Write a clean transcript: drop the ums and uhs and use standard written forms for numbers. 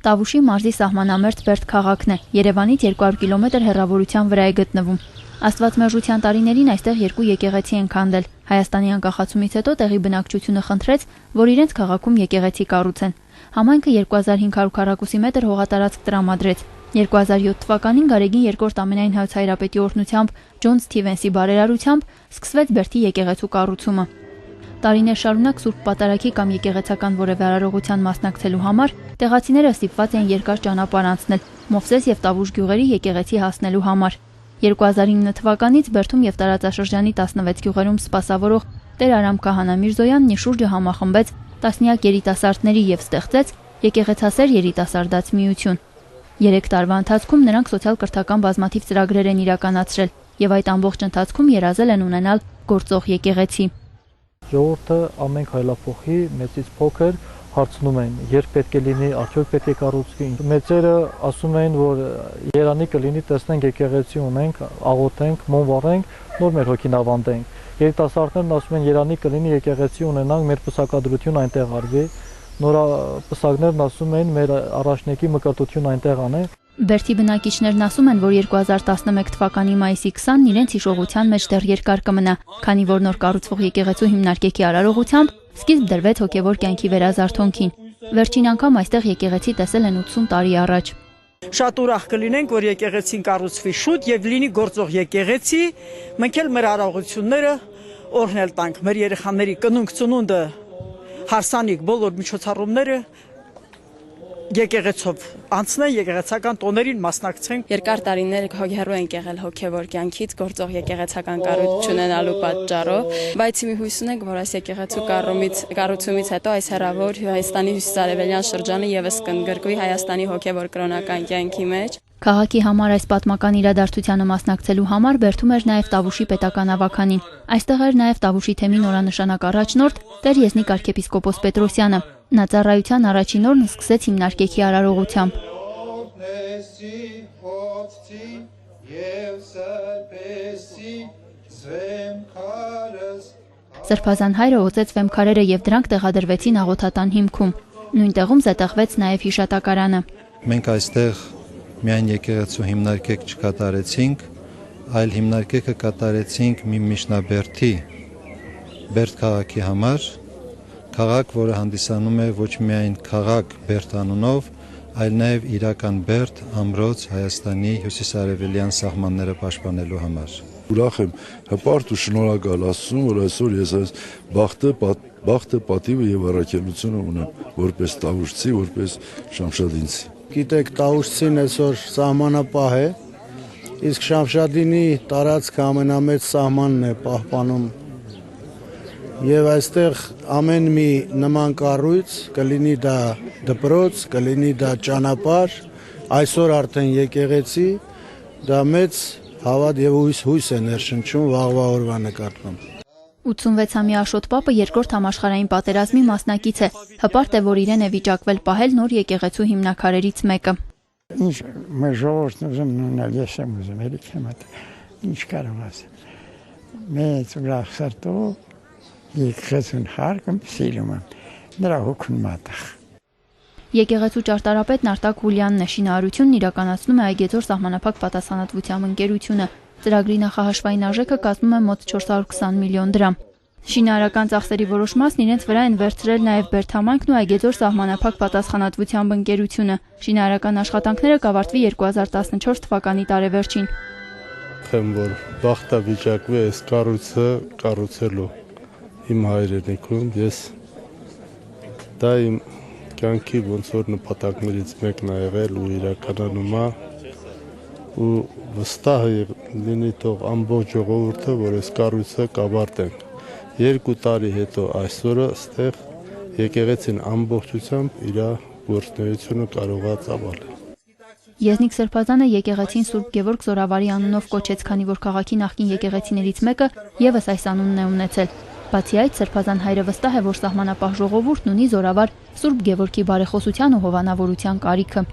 Տավուշի մարզի սահմանամերձ Բերդ քաղաքն է, Երևանից 200 կիլոմետր հեռավորության վրա է գտնվում։ Աստվածմերժության տարիներին այստեղ երկու եկեղեցի են քանդել։ Հայաստանի անկախացումից հետո տեղի բնակչությունը խնդրեց, որ իրենց քաղաքում եկեղեցի կառուցեն։ Համայնքը 2500 քառակուսի մետր հողատարածք տրամադրեց։ 2007 թվականին Գարեգին II ամենայն հայոց հայրապետի օրհնությամբ Ջոն Սթիվենսի բարերարությամբ սկսվեց Բերդի եկեղեցու կառուցումը։ Տարիներ շարունակ Սուրբ Պատարագի կամ եկեղեցական որևէ արարողության մասնակցելու համար տեղացիները ստիպված են երկար ճանապարհ անցնել Մովսես եւ Տավուշ գյուղերի եկեղեցի հասնելու համար։ 2009 թվականից Բերդում եւ տարածաշրջանի 16 գյուղերում սպասավորող Տեր Արամ Քահանա Միրզոյանն իր շուրջը համախմբեց տասնյակ երիտասարդների եւ ստեղծեց եկեղեցասեր երիտասարդաց միություն։ 3 տարվա ընթացքում նրանք սոցիալ-կրթական բազմաթիվ ծրագրեր են իրականացրել եւ այդ ամբողջ ընթացքում երազել են ունենալ գործող եկեղեցի։ Ժողովուրդը ամեն քայլափոխի մեծից փոքր հարցնում են, երբ պետք է լինի, արդյոք պետք է կառուցվի։ Մեծերը ասում են, որ երանի կլինի, տեսնենք եկեղեցի ունենք, աղոթենք, մոմ վառենք, նոր մեր հոգին ավանդենք։ Երիտասարդներն ասում են, երանի կլինի, եկեղեցի ունենանք, մեր պսակադրություն այնտեղ արվի։ Նորապսակներն ասում են, մեր առաջնեկի մկրտություն այնտեղ անեն։ Բերդի բնակիչներն ասում են, որ 2011 թվականի մայիսի 20-ն իրենց հիշողության մեջ դեռ երկար կմնա, քանի որ նոր կառուցվող եկեղեցու հիմնարկեքի արարողությամբ սկիզբ դրվեց հոգևոր կյանքի վերազարթոնքին։ Վերջին անգամ այստեղ եկեղեցի տեսել են 80 տարի առաջ։ Շատ ուրախ կլինենք, որ եկեղեցին կառուցվի շուտ եւ լինի գործող եկեղեցի, մենք էլ մեր արարողությունները օրհնել տանք, մեր երեխաների կնունք ծնունդը, հարսանիք բոլոր միջոցառումները եկեղեցով անցնեն, եկեղեցական տոներին մասնակցեն։ Երկար տարիներ հոգեհեռու են եղել հոգևոր կյանքից, գործող եկեղեցական կառույց ունենալու պատճառով, բայց մի հույս ունենք, որ այս եկեղեցու կառուցումից հետո այս հեռավոր Հայաստանի հյուսիսարևելյան շրջանը եւս կընդգրկվի Հայաստանի հոգևոր կրոնական կյանքի մեջ։ Քաղաքի համար այս պատմական իրադարձությանը մասնակցելու համար Բերդում էր նաև Տավուշի պետական ավականին։ Այստեղ էր նաև Տավուշի թեմի նորանշանակ առաջնորդ Տեր Եզնիկ arczepiskopos Պետրոսյանը։ Նա ծառայության առաջին օրն սկսեց հիմնարկեքի արարողությամբ։ Սրբազան հայրը օծեց վեմքարերը եւ դրանք տեղադրվեցին աղոթատան հիմքում։ Նույն տեղում զետեղվեց նաև հիշատակարանը։ Մենք այստեղ միայն եկեղեցու հիմնարկեք չկատարեցինք, այլ հիմնարկեքը կատարեցինք մի միջնաբերդի Բերդ քաղաքի համար, քաղաք, որը հանդիսանում է ոչ միայն քաղաք Բերդ անունով, այլ նաև իրական Բերդ ամրոց Հայաստանի հյուսիսարևելյան սահմանները պաշտպանելու համար։ Ուրախ եմ, հպարտ ու շնորհակալ Աստծուն, որ այսօր ես այս բախտը, պատիվը եւ առաքելությունը ունեմ, որպես տավուշցի, որպես շամշադինցի։ Գիտեք, Տավուշցին այսօր սահմանապահ է, իսկ Շամշադինի տարածքը ամենամեծ սահմանն է պահպանում։ Եվ այստեղ ամեն մի նման կառույց, կլինի դա դպրոց, կլինի դա ճանապարհ, այսօր արդեն եկեղեցի, դա մեծ հավատ եւ հույս է ներշնչում վաղվա օրվա նկատմամբ։ 86-ամյա Աշոտ Պապը երկրորդ համաշխարհային պատերազմի մասնակից է։ Հպարտ է, որ իրեն է վիճակվել պահել նոր եկեղեցու հիմնաքարերից մեկը։ Ինչ մեր ժողովուրդն ուզում ունենալ, ես եմ ուզում, երեք եմ ինչ կարող ասեմ։ Մեծ ուրախ սրտով եկեղեցուն հարգում, սիրում եմ, նրա հոգուն մատաղ։ Եկեղեցու ճարտարապետն Արտակ Հուլյանն է, շինարարությունն իրականացնում է Այգեձոր սահմանափակ պատասխանատվությամբ ընկերությունը։ Ծրագրի նախահաշվային արժեքը կազմում է մոտ 420 միլիոն դրամ։ Շինարարական ծախսերի որոշ մասն իրենց վրա են վերցրել նաև Բերդ համայնքն ու Այգեձոր սահմանափակ պատասխանատվությամբ ընկերությունը։ Շինարարական աշխատանքները կավարտվի 2014 թվականի տարեվերջին։ Խեմ որ բախտա վիճակվի այս կառույցը կառուցելու իմ հայրենիքում, ես դա իմ կյանքի ոնց որ նպատակներից մեկն է եղել ու իրականանում է ու վստահ լինի թող ամբողջ ժողովուրդը, որ այս կառույցը կավարտենք։ 2 տարի հետո այսօրը ստեղ եկեղեցին ամբողջությամբ իր գործունեությունը կարող է ծավալել։ Եզնիկ Սրբազանը եկեղեցին Սուրբ Գևորգ Զորավարի անունով կոչեց, քանի որ քաղաքի նախկին եկեղեցիներից մեկը եւս այս անունն է ունեցել։ Բացի այդ, Սրբազան հայրը վստահ է, որ սահմանապահ ժողովուրդն ունի Զորավար Սուրբ Գևորգի բարեխոսության ու հովանավորության կարիքը։